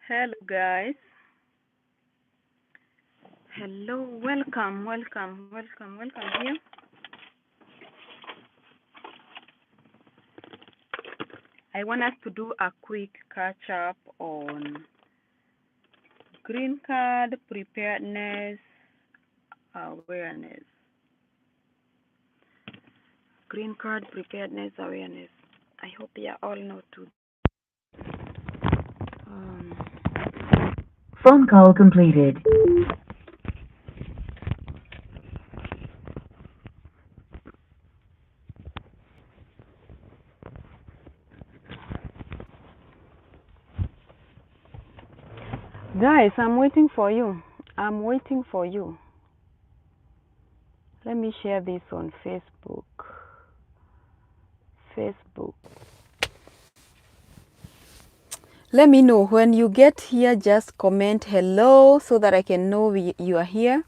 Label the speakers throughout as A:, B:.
A: Hello, guys. Hello, welcome here. I want us to do a quick catch up on green card preparedness awareness. Green card preparedness awareness. I hope you all know too. Um,
B: Phone call completed.
A: guys, I'm waiting for you. I'm waiting for you. Let me share this on Facebook. Let me know when you get here. Just comment hello so that I can know you are here.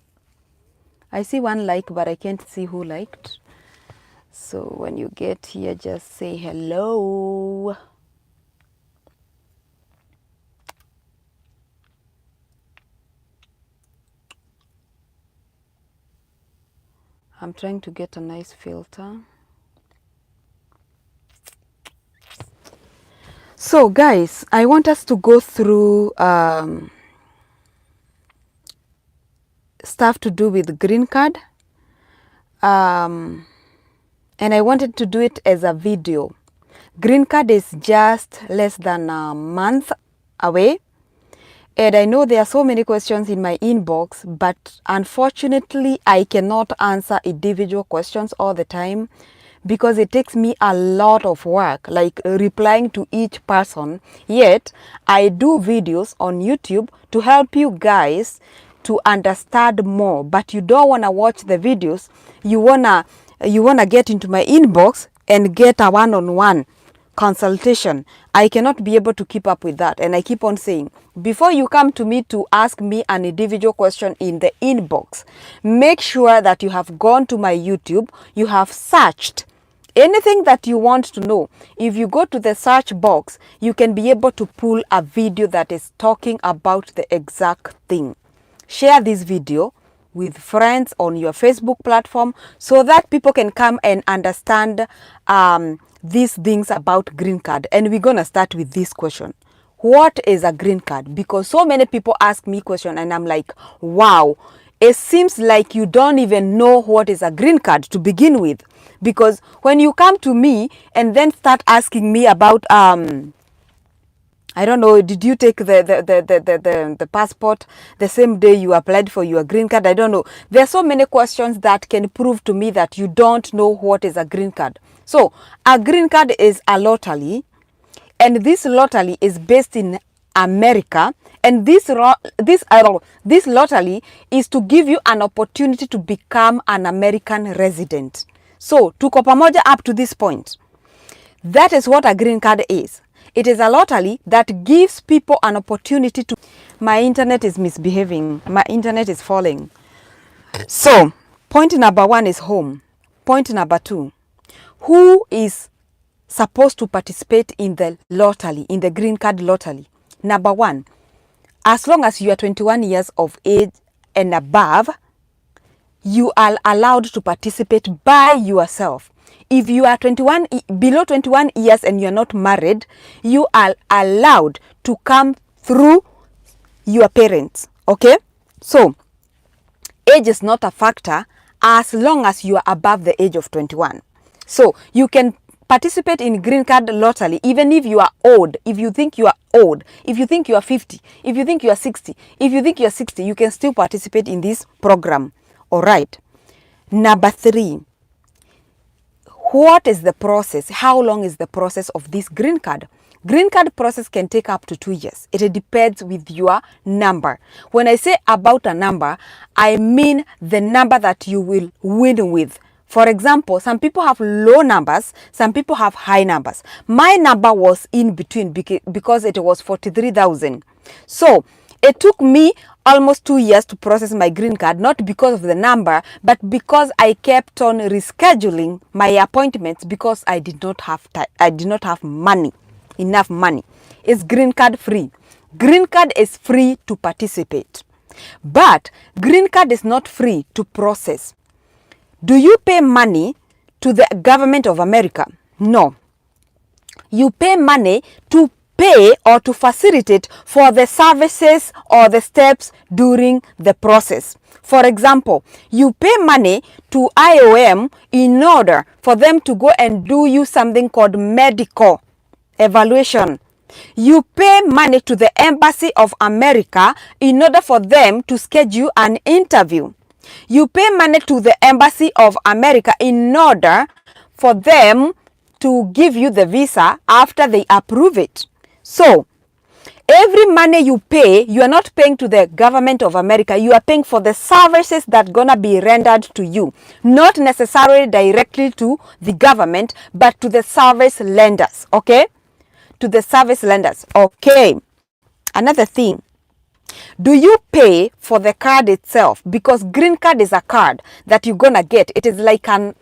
A: I see one like, but I can't see who liked. So when you get here, just say hello. I'm trying to get a nice filter. So guys, I want us to go through stuff to do with green card. And I wanted to do it as a video. Green card is just less than a month away. And I know there are so many questions in my inbox, but unfortunately, I cannot answer individual questions all the time because it takes me a lot of work, like replying to each person. Yet, I do videos on YouTube to help you guys to understand more, but you don't want to watch the videos. You wanna get into my inbox and get a one-on-one consultation. I cannot be able to keep up with that. And I keep on saying, before you come to me to ask me an individual question in the inbox, make sure that you have gone to my YouTube, you have searched anything that you want to know. If you go to the search box, you can be able to pull a video that is talking about the exact thing. Share this video with friends on your Facebook platform so that people can come and understand these things about green card. And we're going to start with this question. What is a green card? Because so many people ask me question and I'm like, wow, it seems like you don't even know what is a green card to begin with. Because when you come to me and then start asking me about I don't know, did you take the passport the same day you applied for your green card? I don't know. There are so many questions that can prove to me that you don't know what is a green card. So a green card is a lottery, and this lottery is based in America, and this lottery is to give you an opportunity to become an American resident. So tuko pamoja up to this point. That is what a green card is. It is a lottery that gives people an opportunity to... My internet is misbehaving. My internet is falling. So, point number one is home. Point number two, who is supposed to participate in the lottery, in the green card lottery? Number one, as long as you are 21 years of age and above, you are allowed to participate by yourself. If you are below 21 years and you're not married, you are allowed to come through your parents. Okay? So, age is not a factor as long as you are above the age of 21. So, you can participate in green card lottery even if you are old. If you think you are old, if you think you are 50, if you think you are 60, if you think you are 60, you can still participate in this program. All right. Number three, what is the process? How long is the process of this green card? Green card process can take up to 2 years. It depends with your number. When I say about a number, I mean the number that you will win with. For example, some people have low numbers, some people have high numbers. My number was in between because it was 43,000. So it took me almost 2 years to process my green card, not because of the number, but because I kept on rescheduling my appointments because I did not have money, enough money. It's green card free. Green card is free to participate, but green card is not free to process. Do you pay money to the government of America? No. You pay money to pay or to facilitate for the services or the steps during the process. For example, you pay money to IOM in order for them to go and do you something called medical evaluation. You pay money to the Embassy of America in order for them to schedule an interview. You pay money to the Embassy of America in order for them to give you the visa after they approve it. So, every money you pay, you are not paying to the government of America. You are paying for the services that gonna be rendered to you. Not necessarily directly to the government, but to the service lenders, okay? To the service lenders, okay? Another thing, do you pay for the card itself? Because green card is a card that you're gonna get. It is like an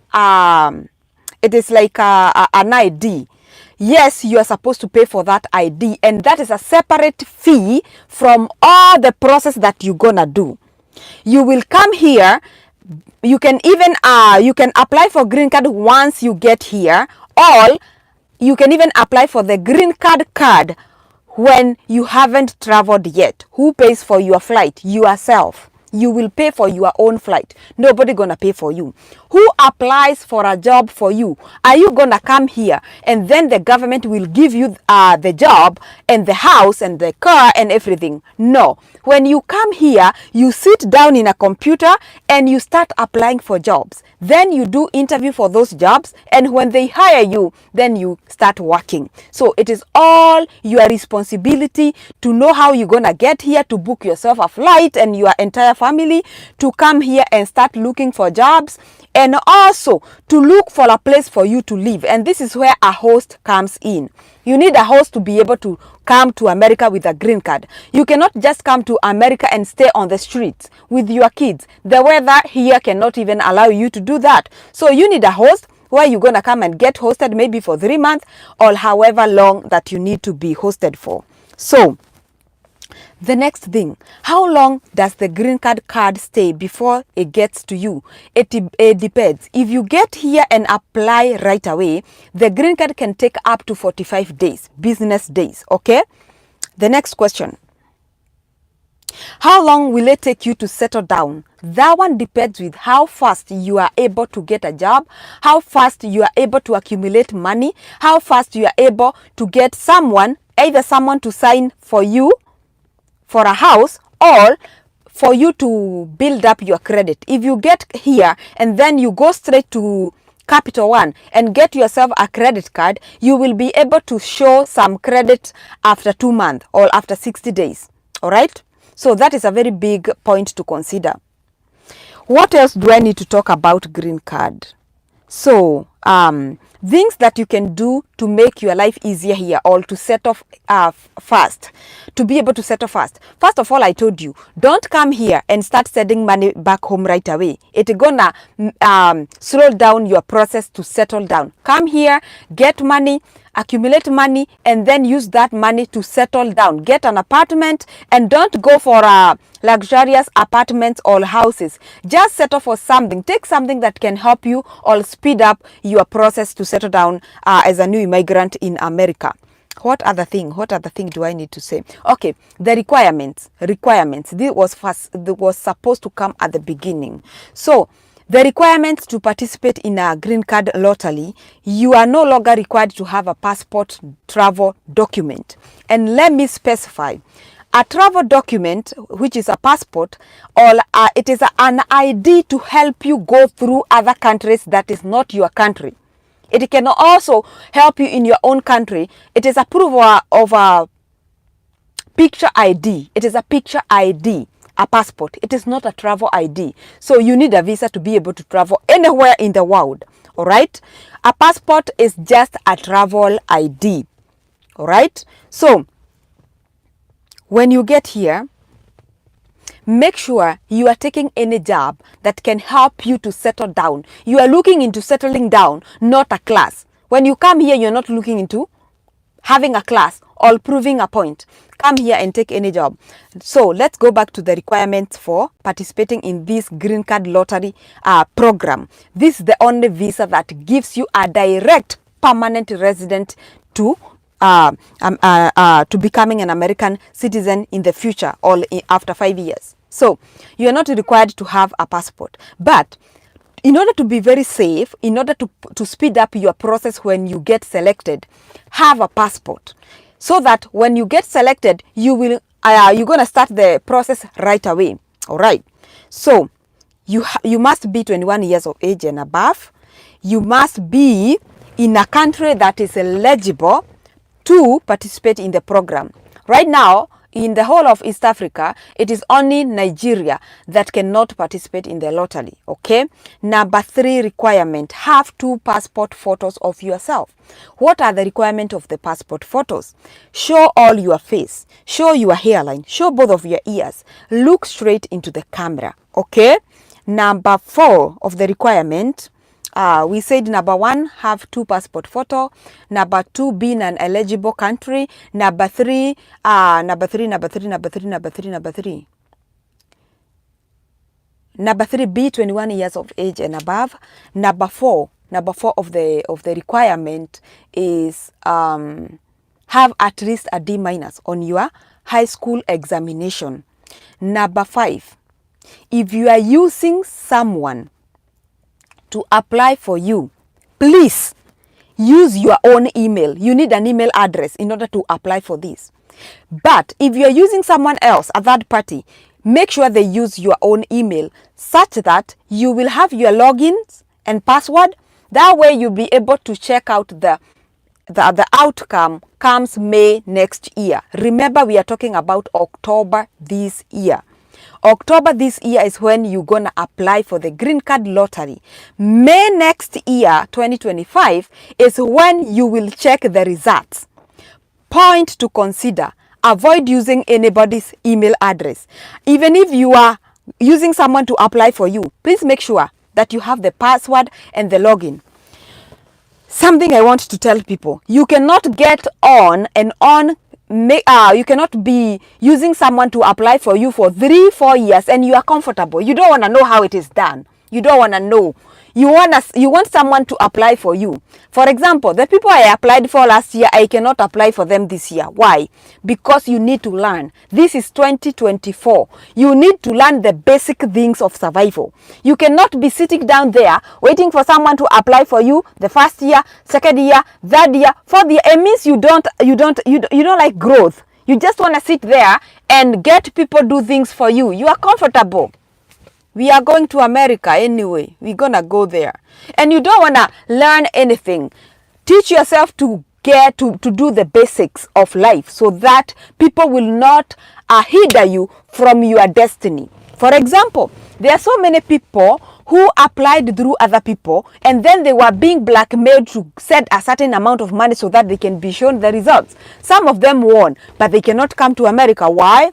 A: ID. Yes, you are supposed to pay for that ID, and that is a separate fee from all the process that you're gonna do. You will come here. You can even you can apply for green card once you get here, or you can even apply for the green card when you haven't traveled yet. Who pays for your flight? Yourself. You will pay for your own flight. Nobody gonna pay for you. Who applies for a job for you? Are you gonna come here and then the government will give you the job and the house and the car and everything? No. When you come here, you sit down in a computer and you start applying for jobs. Then you do interview for those jobs, and when they hire you, then you start working. So it is all your responsibility to know how you're gonna get here, to book yourself a flight and your entire family to come here and start looking for jobs, and also to look for a place for you to live. And this is where a host comes in. You need a host to be able to come to America with a green card. You cannot just come to America and stay on the streets with your kids. The weather here cannot even allow you to do that. So you need a host where you're going to come and get hosted maybe for 3 months or however long that you need to be hosted for. So the next thing, how long does the green card stay before it gets to you? It depends. If you get here and apply right away, the green card can take up to 45 days, business days, okay? The next question, how long will it take you to settle down? That one depends with how fast you are able to get a job, how fast you are able to accumulate money, how fast you are able to get someone, either someone to sign for you for a house or for you to build up your credit. If you get here and then you go straight to Capital One and get yourself a credit card, you will be able to show some credit after 2 months or after 60 days. All right? So that is a very big point to consider. What else do I need to talk about green card? So, things that you can do to make your life easier here or to set off fast, to be able to settle fast. First of all, I told you, don't come here and start sending money back home right away. It's gonna slow down your process to settle down. Come here, get money, accumulate money, and then use that money to settle down. Get an apartment, and don't go for luxurious apartments or houses. Just settle for something. Take something that can help you or speed up your process to settle down as a new immigrant in America. What other thing do I need to say? Okay, the requirements. This was supposed to come at the beginning. So the requirements to participate in a green card lottery, you are no longer required to have a passport travel document. And let me specify, a travel document, which is a passport, or it is an ID to help you go through other countries that is not your country. It can also help you in your own country. It is a proof of a picture ID. It is a picture ID. A passport. It is not a travel ID. So you need a visa to be able to travel anywhere in the world. All right. A passport is just a travel ID. All right. So when you get here, make sure you are taking any job that can help you to settle down. You are looking into settling down, not a class. When you come here, you're not looking into having a class, or proving a point. Come here and take any job. So let's go back to the requirements for participating in this green card lottery program. This is the only visa that gives you a direct permanent resident to becoming an American citizen in the future or after 5 years. So you are not required to have a passport, but in order to be very safe, in order to speed up your process when you get selected, have a passport, so that when you get selected, you're gonna start the process right away. All right. So you must be 21 years of age and above. You must be in a country that is eligible to participate in the program. Right now, in the whole of East Africa, it is only Nigeria that cannot participate in the lottery, okay? Number 3 requirement, have 2 passport photos of yourself. What are the requirements of the passport photos? Show all your face, show your hairline, show both of your ears, look straight into the camera, okay? Number 4 of the requirement, we said number 1, have 2 passport photo. Number 2, be in an eligible country. Number 3, number 3, be 21 years of age and above. Number 4 of the requirement is have at least a D- on your high school examination. Number 5, if you are using someone to apply for you, please use your own email. You need an email address in order to apply for this. But if you are using someone else, a third party, make sure they use your own email such that you will have your logins and password. That way you'll be able to check out the outcome comes May next year. Remember, we are talking about October this year. October this year is when you're gonna apply for the green card lottery. May next year, 2025, is when you will check the results. Point to consider: avoid using anybody's email address. Even if you are using someone to apply for you, please make sure that you have the password and the login. Something I want to tell people: you cannot get on and on. You cannot be using someone to apply for you for 3-4 years and you are comfortable. You don't want to know how it is done. You don't want to know. You want someone to apply for you. For example, the people I applied for last year, I cannot apply for them this year. Why? Because you need to learn. This is 2024. You need to learn the basic things of survival. You cannot be sitting down there waiting for someone to apply for you the first year, second year, third year, fourth year. It means you don't like growth. You just want to sit there and get people do things for you. You are comfortable. We are going to America anyway. We're gonna go there. And you don't wanna learn anything. Teach yourself to get to do the basics of life so that people will not hinder you from your destiny. For example, there are so many people who applied through other people and then they were being blackmailed to send a certain amount of money so that they can be shown the results. Some of them won, but they cannot come to America. Why?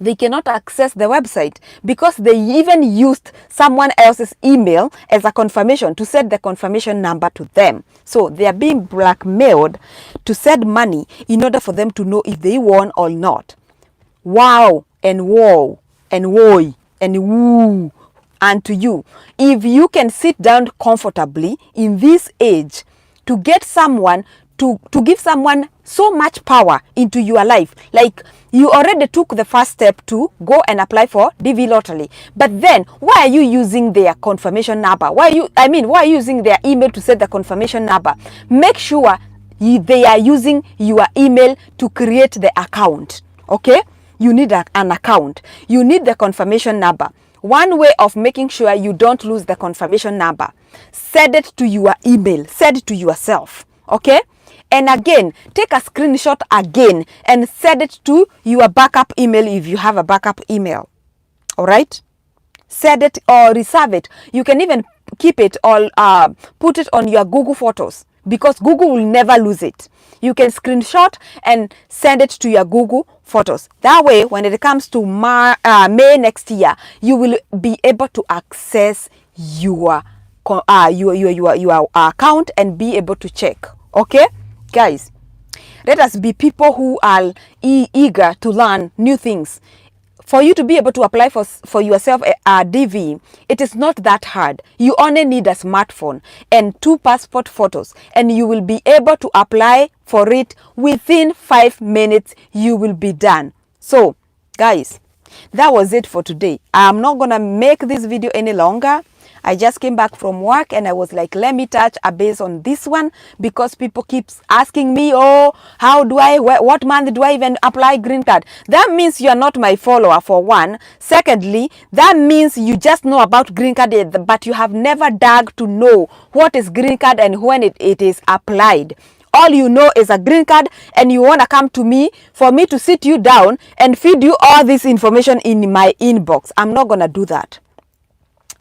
A: They cannot access the website because they even used someone else's email as a confirmation to send the confirmation number to them. So they are being blackmailed to send money in order for them to know if they won or not. Wow and woe and woe and woo. And to you, if you can sit down comfortably in this age to get someone to give someone so much power into your life, like you already took the first step to go and apply for DV lottery, but then why are you using their confirmation number? Why are you using their email to set the confirmation number? Make sure they are using your email to create the account. Okay, you need an account. You need the confirmation number. One way of making sure you don't lose the confirmation number: send it to your email, send it to yourself. Okay. And again, take a screenshot again and send it to your backup email if you have a backup email. All right? Send it or reserve it. You can even keep it or put it on your Google Photos because Google will never lose it. You can screenshot and send it to your Google Photos. That way, when it comes to May next year, you will be able to access your account and be able to check. Okay? Guys, Let us be people who are eager to learn new things. For you to be able to apply for yourself a DV, it is not that hard. You only need a smartphone and 2 passport photos, and you will be able to apply for it within 5 minutes. You will be done. So, guys, that was it for today. I'm not gonna make this video any longer. I just came back from work and I was like, let me touch a base on this one, because people keep asking me, oh, how do I, what month do I even apply green card? That means you are not my follower, for one. Secondly, that means you just know about green card, but you have never dug to know what is green card and when it is applied. All you know is a green card, and you want to come to me for me to sit you down and feed you all this information in my inbox. I'm not going to do that.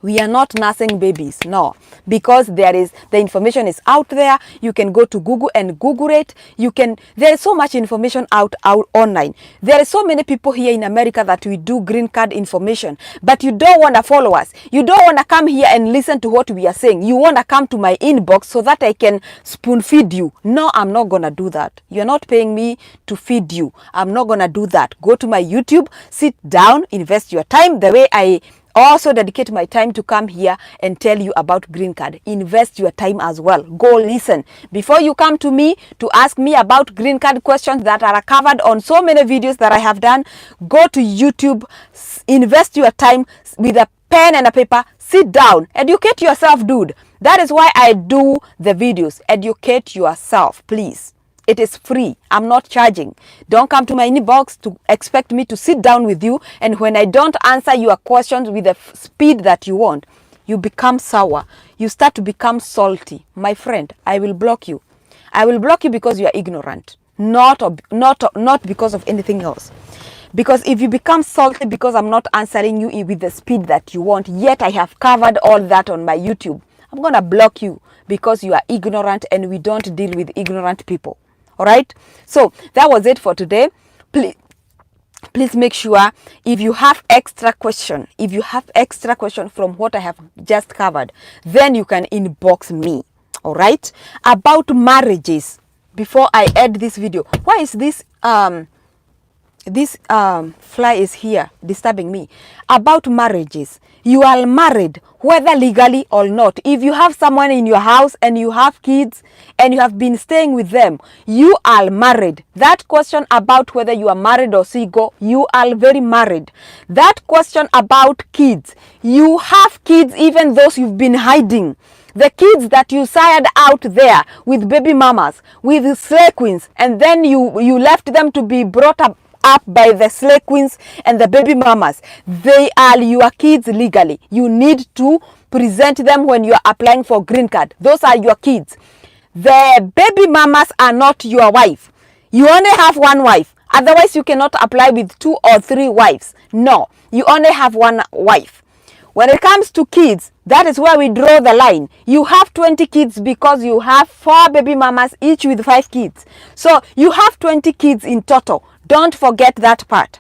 A: We are not nursing babies, no, because the information is out there. You can go to Google and Google it. There is so much information out online. There are so many people here in America that we do green card information, but you don't want to follow us. You don't want to come here and listen to what we are saying. You want to come to my inbox so that I can spoon feed you. No, I'm not going to do that. You're not paying me to feed you. I'm not going to do that. Go to my YouTube, sit down, invest your time the way I also dedicate my time to come here and tell you about green card. Invest your time as well. Go listen. Before you come to me to ask me about green card questions that are covered on so many videos that I have done, go to YouTube, invest your time with a pen and a paper, sit down, educate yourself, dude. That is why I do the videos. Educate yourself, please. It is free. I'm not charging. Don't come to my inbox to expect me to sit down with you, and when I don't answer your questions with the speed that you want, you become sour. You start to become salty. My friend, I will block you. I will block you because you are ignorant, not because of anything else. Because if you become salty because I'm not answering you with the speed that you want, yet I have covered all that on my YouTube, I'm going to block you because you are ignorant, and we don't deal with ignorant people. All right, so that was it for today. Please make sure, if you have extra question from what I have just covered, then you can inbox me. All right, about marriages. Before I end this video, why is this fly is here disturbing me? About marriages. You are married, whether legally or not. If you have someone in your house and you have kids and you have been staying with them, you are married. That question about whether you are married or single, you are very married. That question about kids, you have kids, even those you've been hiding. The kids that you sired out there with baby mamas, with slay queens, and then you left them to be brought up by the slay queens and the baby mamas. They are your kids legally. You need to present them when you are applying for green card. Those are your kids. The baby mamas are not your wife. You only have one wife. Otherwise, you cannot apply with 2 or 3 wives. No, you only have one wife. When it comes to kids, that is where we draw the line. You have 20 kids because you have 4 baby mamas, each with 5 kids. So you have 20 kids in total. Don't forget that part.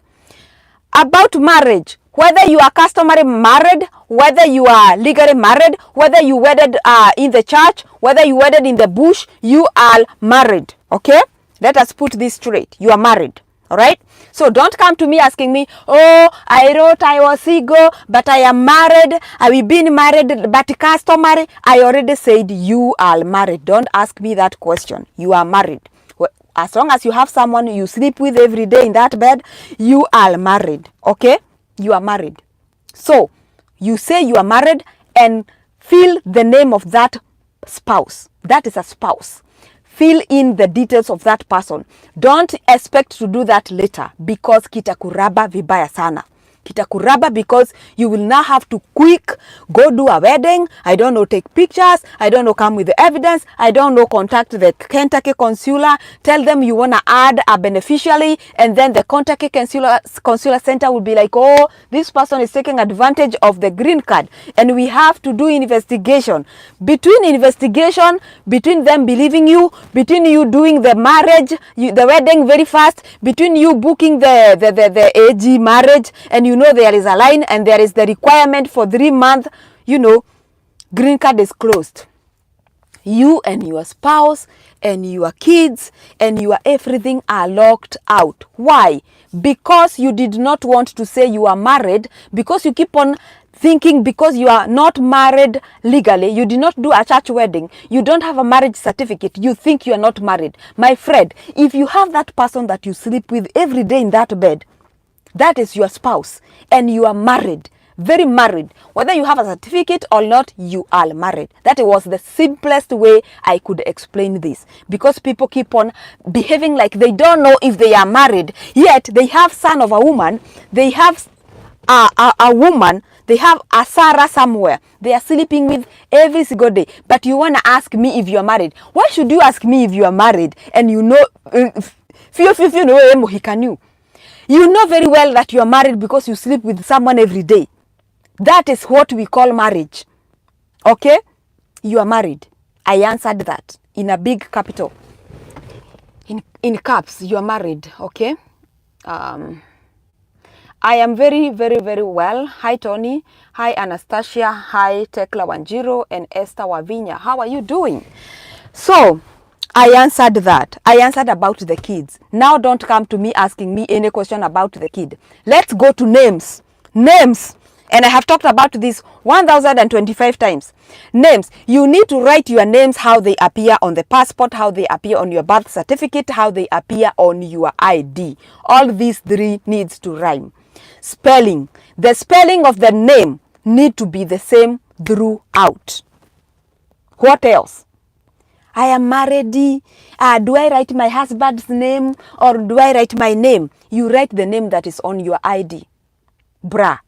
A: About marriage, whether you are customary married, whether you are legally married, whether you wedded in the church, whether you wedded in the bush, you are married. Okay? Let us put this straight. You are married. All right? So don't come to me asking me, oh, I wrote I was single, but I am married. I've been married, but customary. I already said you are married. Don't ask me that question. You are married. As long as you have someone you sleep with every day in that bed, you are married. Okay? You are married. So you say you are married and fill the name of that spouse. That is a spouse. Fill in the details of that person. Don't expect to do that later, because kitakuraba vibaya sana. Kitakuraba, because you will now have to quick go do a wedding. I don't know, take pictures. I don't know, come with the evidence. I don't know, contact the Kentucky consular. Tell them you want to add a beneficiary. And then the Kentucky consular center will be like, oh, this person is taking advantage of the green card. And we have to do investigation. Between them believing you, between you doing the marriage, the wedding very fast, between you booking the AG marriage, and you know there is a line and there is the requirement for 3 months, green card is closed. You and your spouse and your kids and your everything are locked out. Why? Because you did not want to say you are married, because you keep on thinking because you are not married legally, you did not do a church wedding, you don't have a marriage certificate, you think you are not married. My friend, if you have that person that you sleep with every day in that bed, that is your spouse and you are married, very married. Whether you have a certificate or not, you are married. That was the simplest way I could explain this, because people keep on behaving like they don't know if they are married, yet they have son of a woman, they have a woman, they have a Sarah somewhere they are sleeping with every single day. But you want to ask me if you are married. Why should you ask me if you are married and you know you know very well that you are married because you sleep with someone every day? That is what we call marriage. Okay? You are married. I answered that in a big capital. In caps, you are married. Okay? I am very, very, very well. Hi, Tony. Hi, Anastasia. Hi, Tekla Wanjiro and Esther Wavinya. How are you doing? So, I answered that. I answered about the kids. Now don't come to me asking me any question about the kid. Let's go to names. Names. And I have talked about this 1025 times. Names. You need to write your names, how they appear on the passport, how they appear on your birth certificate, how they appear on your ID. All these three needs to rhyme. Spelling. The spelling of the name need to be the same throughout. What else? I am married. Do I write my husband's name or do I write my name? You write the name that is on your ID. Bruh.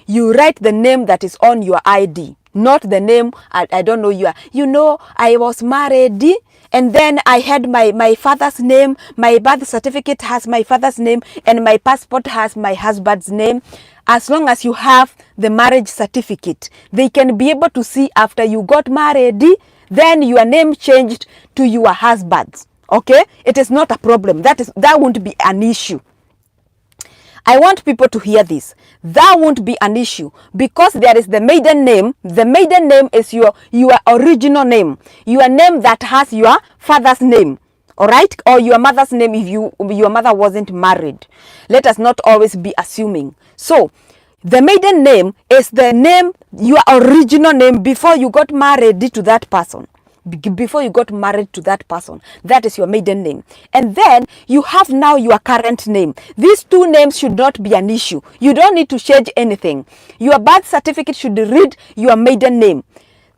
A: You write the name that is on your ID, not the name, I don't know you are. You know, I was married and then I had my father's name, my birth certificate has my father's name and my passport has my husband's name. As long as you have the marriage certificate, they can be able to see after you got married, then your name changed to your husband's. Okay? It is not a problem. That won't be an issue. I want people to hear this. That won't be an issue because there is the maiden name. The maiden name is your original name. Your name that has your father's name. All right? Or your mother's name if your mother wasn't married. Let us not always be assuming. So, the maiden name is the name, your original name before you got married to that person. Before you got married to that person. That is your maiden name. And then you have now your current name. These two names should not be an issue. You don't need to change anything. Your birth certificate should read your maiden name.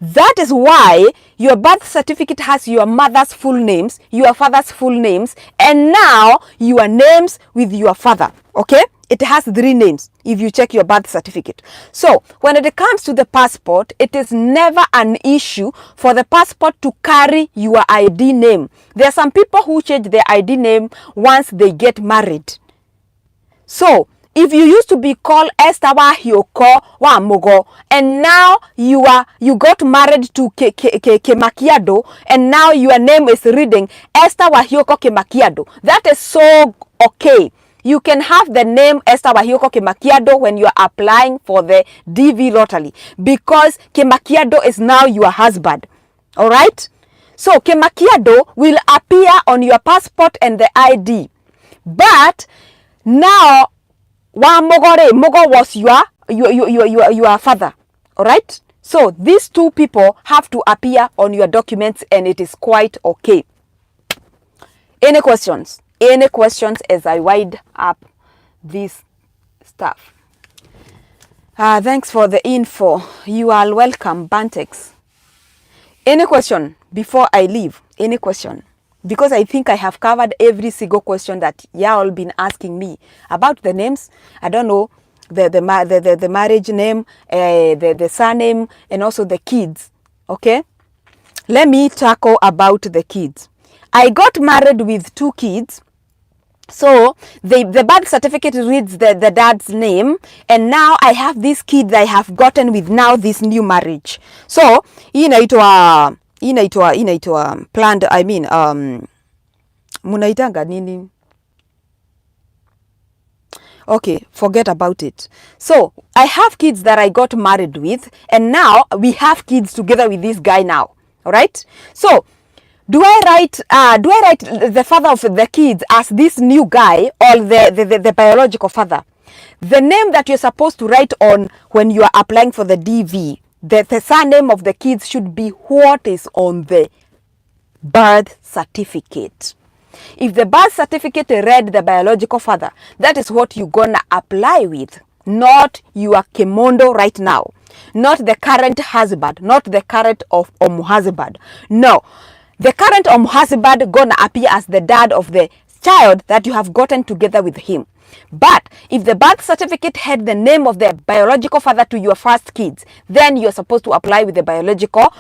A: That is why your birth certificate has your mother's full names, your father's full names, and now your names with your father. Okay? It has three names if you check your birth certificate. So when it comes to the passport, it is never an issue for the passport to carry your ID name. There are some people who change their ID name once they get married. So if you used to be called Esther Wahioko Wamogo and now you got married to Kemakiado and now your name is reading Esther Wahioko Kemakiado, that is so okay. You can have the name Esther Wahioko Kemakiado when you are applying for the DV lottery because Kemakiado is now your husband. All right? So Kemakiado will appear on your passport and the ID. But now Mogo was your father. All right? So these two people have to appear on your documents and it is quite okay. Any questions? Any questions as I wind up this stuff? Thanks for the info. You are welcome, Bantex. Any question before I leave? Any question? Because I think I have covered every single question that y'all been asking me about the names. I don't know the marriage name, the surname, and also the kids. Okay, let me tackle about the kids. I got married with 2 kids. So the birth certificate reads the dad's name, and now I have this kid I have gotten with now this new marriage. So inaitwa planned, I mean munaitanga nini? Okay, forget about it. So I have kids that I got married with, and now we have kids together with this guy now. All right. So do I write the father of the kids as this new guy or the biological father? The name that you're supposed to write on when you are applying for the DV, the surname of the kids should be what is on the birth certificate. If the birth certificate read the biological father, that is what you're gonna apply with, not your kemondo right now, not the current husband, not the current of husband. No, the current husband gonna appear as the dad of the child that you have gotten together with him. But if the birth certificate had the name of the biological father to your first kids, then you're supposed to apply with the biological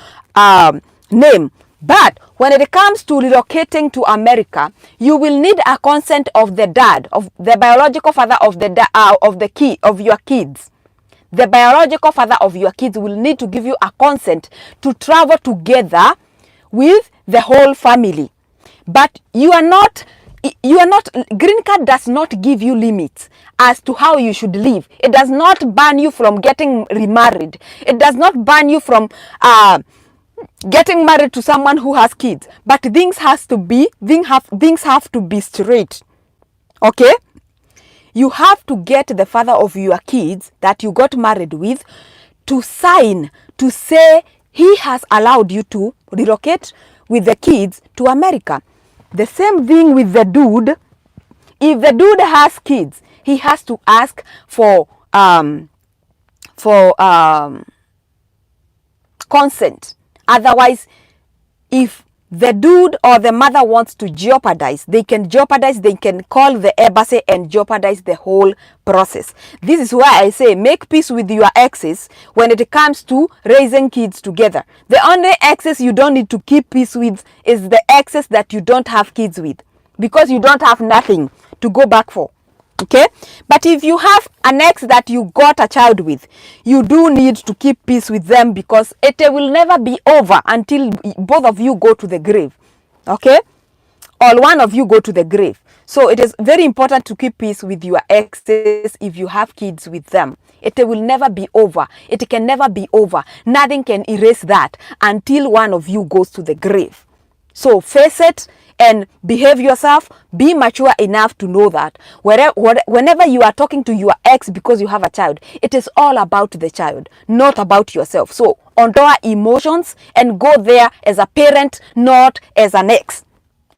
A: name. But when it comes to relocating to America, you will need a consent of the dad, of the biological father of your kids. The biological father of your kids will need to give you a consent to travel together with the whole family. But green card does not give you limits as to how you should live. It does not ban you from getting remarried. It does not ban you from getting married to someone who has kids. But things have to be straight. Okay? You have to get the father of your kids that you got married with to sign to say he has allowed you to relocate with the kids to America. The same thing with the dude. If the dude has kids, he has to ask for consent. Otherwise, if the dude or the mother wants to jeopardize, they can call the embassy and jeopardize the whole process. This is why I say make peace with your exes when it comes to raising kids together. The only exes you don't need to keep peace with is the exes that you don't have kids with, because you don't have nothing to go back for. Okay? But if you have an ex that you got a child with, you do need to keep peace with them, because it will never be over until both of you go to the grave. Okay? Or one of you go to the grave. So it is very important to keep peace with your exes if you have kids with them. It will never be over. It can never be over. Nothing can erase that until one of you goes to the grave. So face it and behave yourself. Be mature enough to know that whenever you are talking to your ex because you have a child, it is all about the child, not about yourself. So endure emotions and go there as a parent, not as an ex.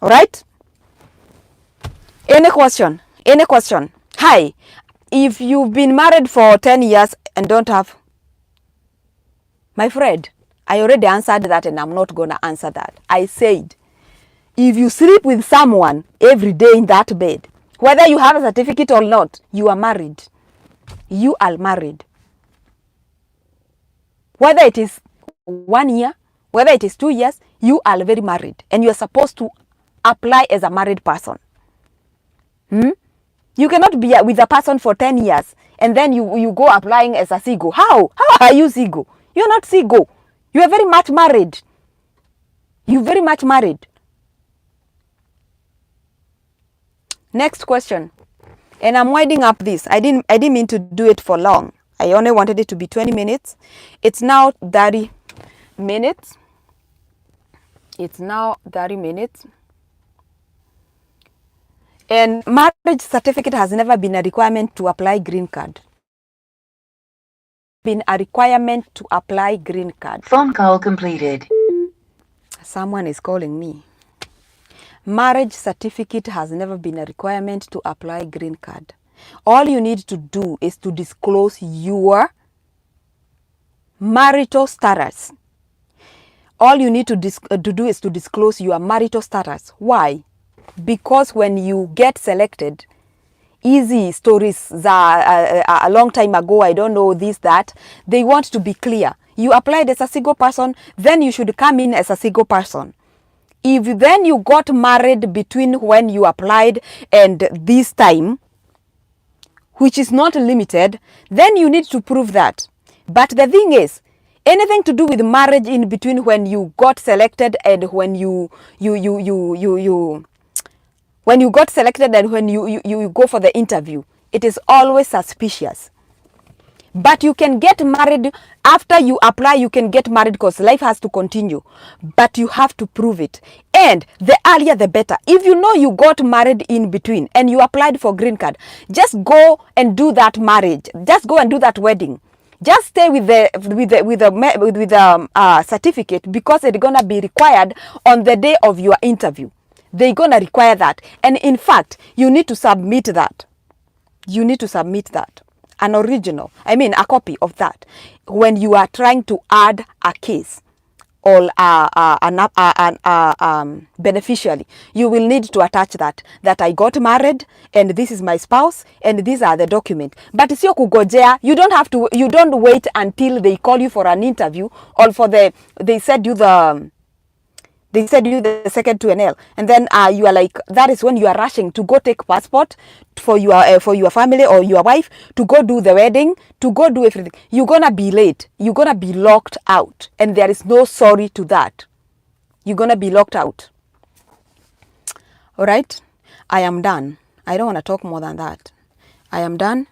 A: All right? Any question? Any question? Hi. If you've been married for 10 years and don't have... My friend, I already answered that and I'm not going to answer that. I said, if you sleep with someone every day in that bed, whether you have a certificate or not, you are married. You are married. Whether it is 1 year, whether it is 2 years, you are very married. And you are supposed to apply as a married person. You cannot be with a person for 10 years and then you go applying as a single. How? How are you single? You're not single. You are very much married. You're very much married. Next question. And I'm winding up this. I didn't mean to do it for long. I only wanted it to be 20 minutes. It's now 30 minutes. It's now 30 minutes. And marriage certificate has never been a requirement to apply green card. Been a requirement to apply green card.
B: Phone call completed.
A: Someone is calling me. Marriage certificate has never been a requirement to apply green card. All you need to do is to disclose your marital status. All you need to do is to disclose your marital status. Why? Because when you get selected, easy stories a long time ago, I don't know this, that, they want to be clear. You applied as a single person, then you should come in as a single person. If then you got married between when you applied and this time, which is not limited, then you need to prove that. But the thing is, anything to do with marriage in between when you got selected and when you got selected and when you go for the interview, it is always suspicious. But you can get married after you apply, you can get married because life has to continue, but you have to prove it. And the earlier the better. If you know you got married in between and you applied for green card, just go and do that marriage. Just go and do that wedding. Just stay with the certificate, because it's gonna be required on the day of your interview. They're gonna require that, and in fact, you need to submit that. You need to submit that, an original. I mean, a copy of that when you are trying to add a case or beneficiary. You will need to attach that I got married and this is my spouse and these are the documents. But sio kugojea. You don't wait until they call you for an interview or they said you the second to an L, and then you are like, that is when you are rushing to go take passport for your family or your wife, to go do the wedding, to go do everything. You're gonna be late. You're gonna be locked out, and there is no sorry to that. You're gonna be locked out. All right, I am done. I don't want to talk more than that. I am done.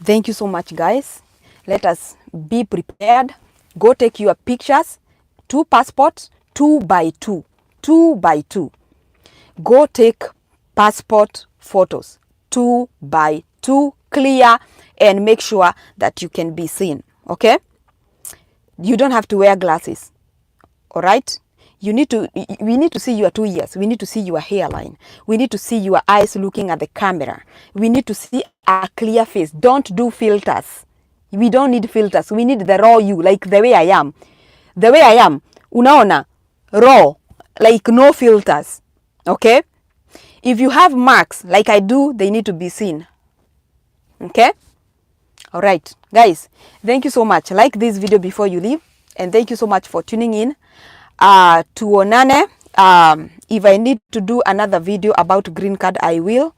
A: Thank you so much, guys. Let us be prepared. Go take your pictures, 2 passports, 2 by 2, 2 by 2. Go take passport photos, 2 by 2, clear, and make sure that you can be seen. Okay? You don't have to wear glasses. All right? We need to see your 2 ears. We need to see your hairline. We need to see your eyes looking at the camera. We need to see a clear face. Don't do filters. We don't need filters. We need the raw you, like the way I am. The way I am. Unaona? Raw, like no filters. Okay? If you have marks like I do, they need to be seen. Okay? All right, guys, thank you so much. Like this video before you leave, and thank you so much for tuning in. Tuonane. If I need to do another video about green card, I will.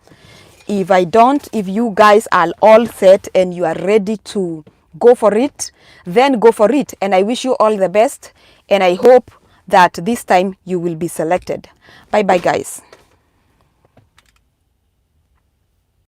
A: If I don't, if you guys are all set and you are ready to go for it, then go for it. And I wish you all the best, and I hope that this time you will be selected. Bye bye, guys.